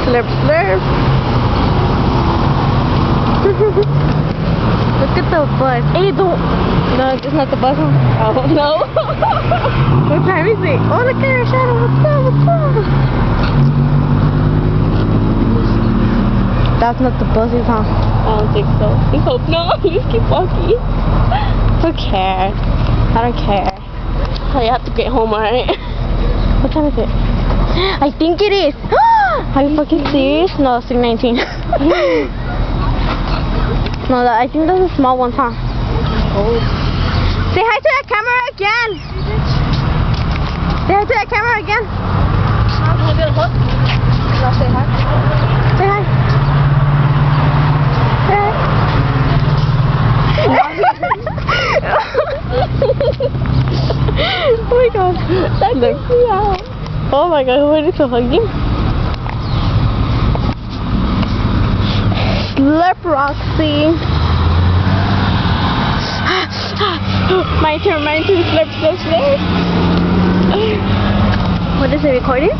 Slurp, slurp. Look at the bus. Hey, don't. No, it's not the bus. Huh? Oh, no. What time is it? Oh, look at her shadow. What's up? What's up? That's not the buses, huh? I don't think so. I hope not. Just keep walking. Who cares? I don't care. Oh, you have to get home, alright? What time is it? I think it is. Are you fucking serious? No, it's 6:19. No, I think those are small ones, huh? Oh. Say hi to that camera again. Say hi to that camera again. Can I get a hug? Can I say hi? Say hi. Oh my god. That creeps me out. Oh my god, who is to hug you? Slurp, Roxy. My turn, slurp, slurp, slurp. What is it recording?